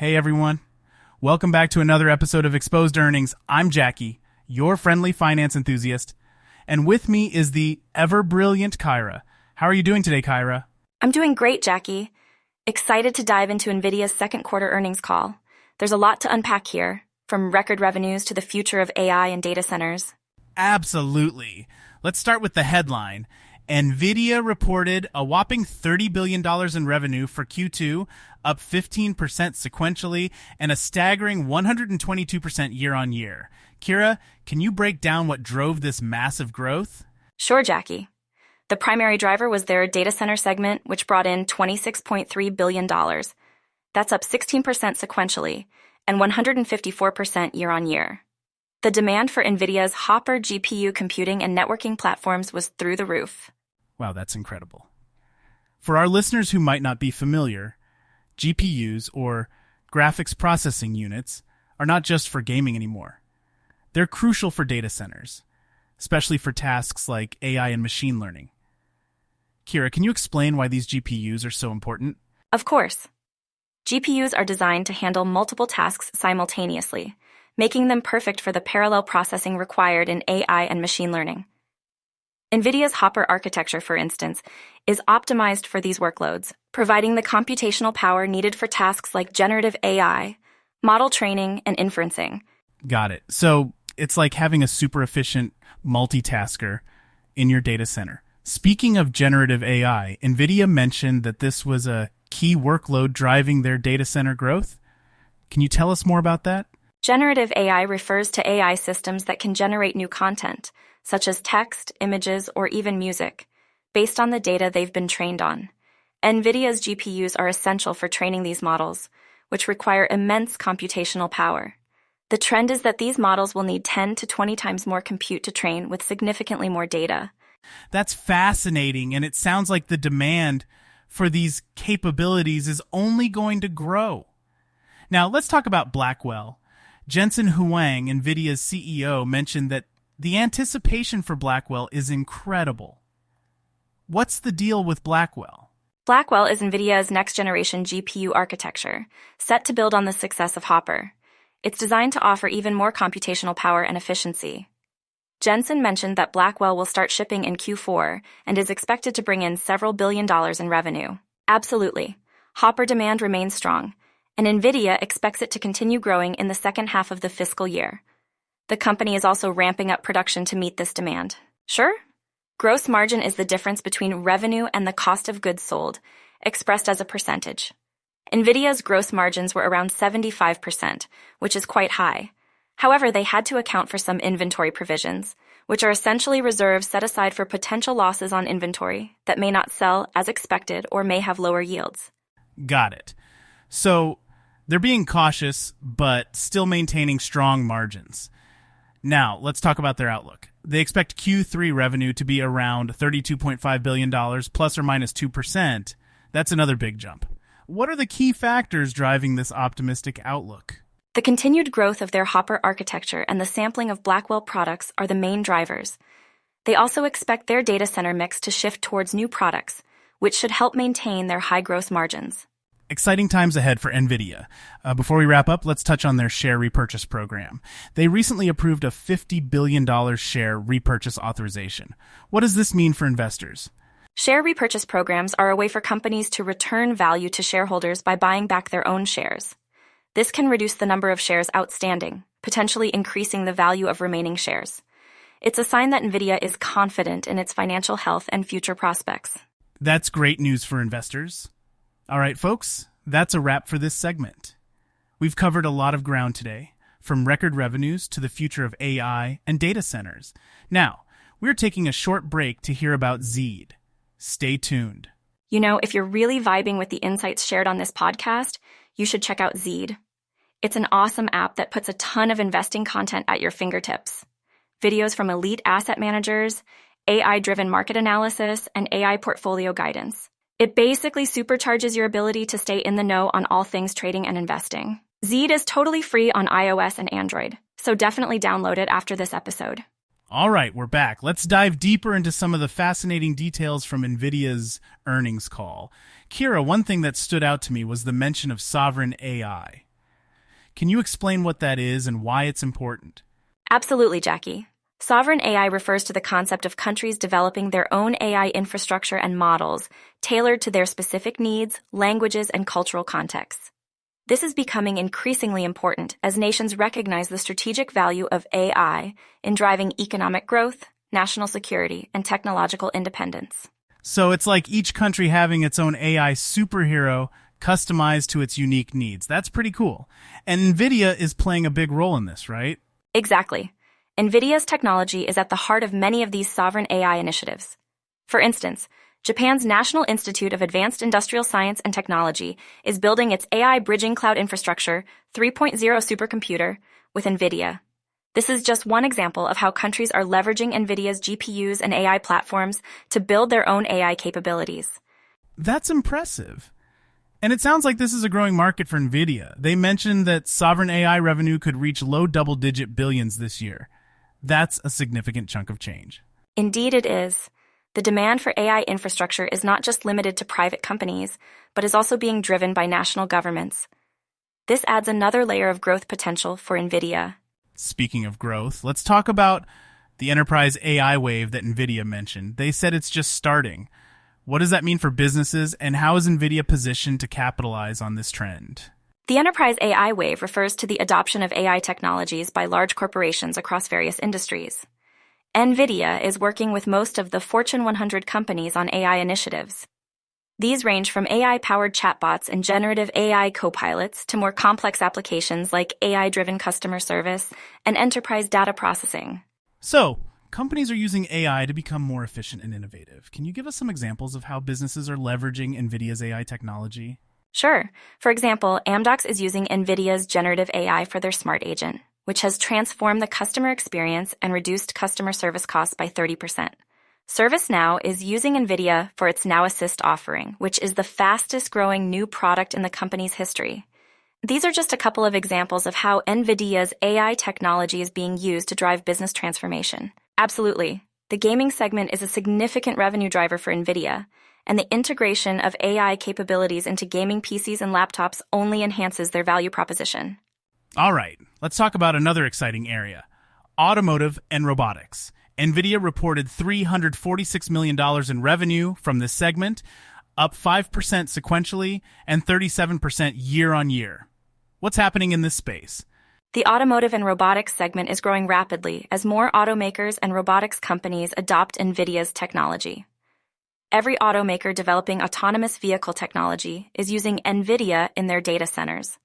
Hey everyone, welcome back to another episode of Exposed Earnings. I'm Jackie, your friendly finance enthusiast, and with me is the ever-brilliant Kyra. How are you doing today, Kyra? I'm doing great, Jackie. Excited to dive into NVIDIA's second quarter earnings call. There's a lot to unpack here, from record revenues to the future of AI and data centers. Absolutely. Let's start with the headline. NVIDIA reported a whopping $30 billion in revenue for Q2, up 15% sequentially, and a staggering 122% year-on-year. Kira, can you break down what drove this massive growth? Sure, Jackie. The primary driver was their data center segment, which brought in $26.3 billion. That's up 16% sequentially and 154% year-on-year. The demand for NVIDIA's Hopper GPU computing and networking platforms was through the roof. Wow, that's incredible. For our listeners who might not be familiar, GPUs, or graphics processing units, are not just for gaming anymore. They're crucial for data centers, especially for tasks like AI and machine learning. Kira, can you explain why these GPUs are so important? Of course. GPUs are designed to handle multiple tasks simultaneously, making them perfect for the parallel processing required in AI and machine learning. NVIDIA's Hopper architecture, for instance, is optimized for these workloads, providing the computational power needed for tasks like generative AI, model training, and inferencing. Got it. So it's like having a super efficient multitasker in your data center. Speaking of generative AI, NVIDIA mentioned that this was a key workload driving their data center growth. Can you tell us more about that? Generative AI refers to AI systems that can generate new content, such as text, images, or even music, based on the data they've been trained on. NVIDIA's GPUs are essential for training these models, which require immense computational power. The trend is that these models will need 10 to 20 times more compute to train with significantly more data. That's fascinating, and it sounds like the demand for these capabilities is only going to grow. Now, let's talk about Blackwell. Jensen Huang, NVIDIA's CEO, mentioned that the anticipation for Blackwell is incredible. What's the deal with Blackwell? Blackwell is NVIDIA's next-generation GPU architecture, set to build on the success of Hopper. It's designed to offer even more computational power and efficiency. Jensen mentioned that Blackwell will start shipping in Q4 and is expected to bring in several $billion in revenue. Absolutely. Hopper demand remains strong, and NVIDIA expects it to continue growing in the second half of the fiscal year. The company is also ramping up production to meet this demand. Sure? Gross margin is the difference between revenue and the cost of goods sold, expressed as a percentage. NVIDIA's gross margins were around 75%, which is quite high. However, they had to account for some inventory provisions, which are essentially reserves set aside for potential losses on inventory that may not sell as expected or may have lower yields. Got it. So they're being cautious, but still maintaining strong margins. Now, let's talk about their outlook. They expect Q3 revenue to be around $32.5 billion, plus or minus 2%. That's another big jump. What are the key factors driving this optimistic outlook? The continued growth of their Hopper architecture and the sampling of Blackwell products are the main drivers. They also expect their data center mix to shift towards new products, which should help maintain their high gross margins. Exciting times ahead for NVIDIA. Before we wrap up, let's touch on their share repurchase program. They recently approved a $50 billion share repurchase authorization. What does this mean for investors? Share repurchase programs are a way for companies to return value to shareholders by buying back their own shares. This can reduce the number of shares outstanding, potentially increasing the value of remaining shares. It's a sign that NVIDIA is confident in its financial health and future prospects. That's great news for investors. All right, folks, that's a wrap for this segment. We've covered a lot of ground today, from record revenues to the future of AI and data centers. Now, we're taking a short break to hear about Zeed. Stay tuned. You know, if you're really vibing with the insights shared on this podcast, you should check out Zeed. It's an awesome app that puts a ton of investing content at your fingertips. Videos from elite asset managers, AI-driven market analysis, and AI portfolio guidance. It basically supercharges your ability to stay in the know on all things trading and investing. Zeed is totally free on iOS and Android, so definitely download it after this episode. All right, we're back. Let's dive deeper into some of the fascinating details from NVIDIA's earnings call. Kira, one thing that stood out to me was the mention of sovereign AI. Can you explain what that is and why it's important? Absolutely, Jackie. Sovereign AI refers to the concept of countries developing their own AI infrastructure and models tailored to their specific needs, languages, and cultural contexts. This is becoming increasingly important as nations recognize the strategic value of AI in driving economic growth, national security, and technological independence. So it's like each country having its own AI superhero customized to its unique needs. That's pretty cool. And NVIDIA is playing a big role in this, right? Exactly. NVIDIA's technology is at the heart of many of these sovereign AI initiatives. For instance, Japan's National Institute of Advanced Industrial Science and Technology is building its AI Bridging Cloud Infrastructure 3.0 supercomputer with NVIDIA. This is just one example of how countries are leveraging NVIDIA's GPUs and AI platforms to build their own AI capabilities. That's impressive. And it sounds like this is a growing market for NVIDIA. They mentioned that sovereign AI revenue could reach low double-digit billions this year. That's a significant chunk of change. Indeed it is. The demand for AI infrastructure is not just limited to private companies, but is also being driven by national governments. This adds another layer of growth potential for NVIDIA. Speaking of growth, let's talk about the enterprise AI wave that NVIDIA mentioned. They said it's just starting. What does that mean for businesses, and how is NVIDIA positioned to capitalize on this trend? The enterprise AI wave refers to the adoption of AI technologies by large corporations across various industries. NVIDIA is working with most of the Fortune 100 companies on AI initiatives. These range from AI-powered chatbots and generative AI copilots to more complex applications like AI-driven customer service and enterprise data processing. So, companies are using AI to become more efficient and innovative. Can you give us some examples of how businesses are leveraging NVIDIA's AI technology? Sure. For example, Amdocs is using NVIDIA's generative AI for their smart agent, which has transformed the customer experience and reduced customer service costs by 30%. ServiceNow is using NVIDIA for its Now Assist offering, which is the fastest-growing new product in the company's history. These are just a couple of examples of how NVIDIA's AI technology is being used to drive business transformation. Absolutely. The gaming segment is a significant revenue driver for NVIDIA, and the integration of AI capabilities into gaming PCs and laptops only enhances their value proposition. All right, let's talk about another exciting area, automotive and robotics. NVIDIA reported $346 million in revenue from this segment, up 5% sequentially and 37% year-on-year. What's happening in this space? The automotive and robotics segment is growing rapidly as more automakers and robotics companies adopt NVIDIA's technology. Every automaker developing autonomous vehicle technology is using NVIDIA in their data centers.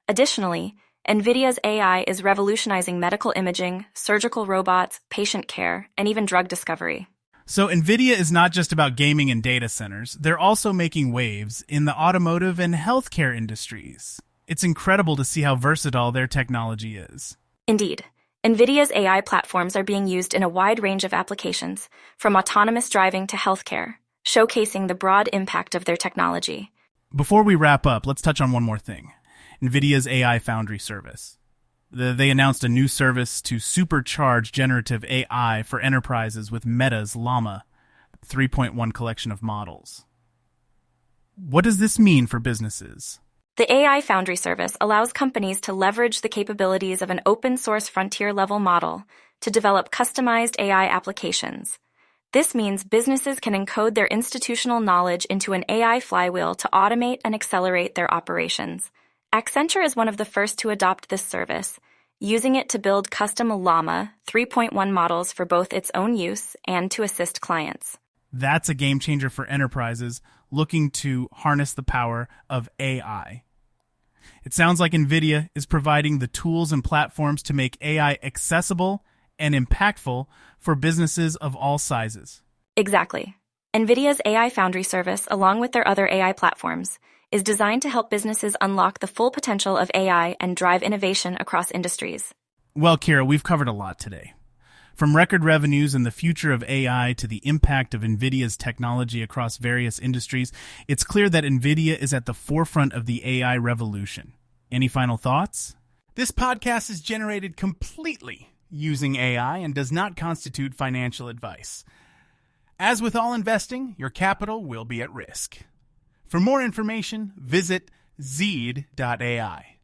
Additionally, NVIDIA's AI is revolutionizing medical imaging, surgical robots, patient care, and even drug discovery. So NVIDIA is not just about gaming and data centers. They're also making waves in the automotive and healthcare industries. It's incredible to see how versatile their technology is. Indeed. NVIDIA's AI platforms are being used in a wide range of applications, from autonomous driving to healthcare, showcasing the broad impact of their technology. Before we wrap up, let's touch on one more thing. NVIDIA's AI Foundry service. They announced a new service to supercharge generative AI for enterprises with Meta's Llama 3.1 collection of models. What does this mean for businesses? The AI Foundry service allows companies to leverage the capabilities of an open-source frontier-level model to develop customized AI applications. This means businesses can encode their institutional knowledge into an AI flywheel to automate and accelerate their operations. Accenture is one of the first to adopt this service, using it to build custom Llama 3.1 models for both its own use and to assist clients. That's a game changer for enterprises looking to harness the power of AI. It sounds like NVIDIA is providing the tools and platforms to make AI accessible and impactful for businesses of all sizes. Exactly. NVIDIA's AI Foundry service, along with their other AI platforms, is designed to help businesses unlock the full potential of AI and drive innovation across industries. Well, Kira, we've covered a lot today. From record revenues and the future of AI to the impact of NVIDIA's technology across various industries, it's clear that NVIDIA is at the forefront of the AI revolution. Any final thoughts? This podcast is generated completely using AI and does not constitute financial advice. As with all investing, your capital will be at risk. For more information, visit Zeed.ai.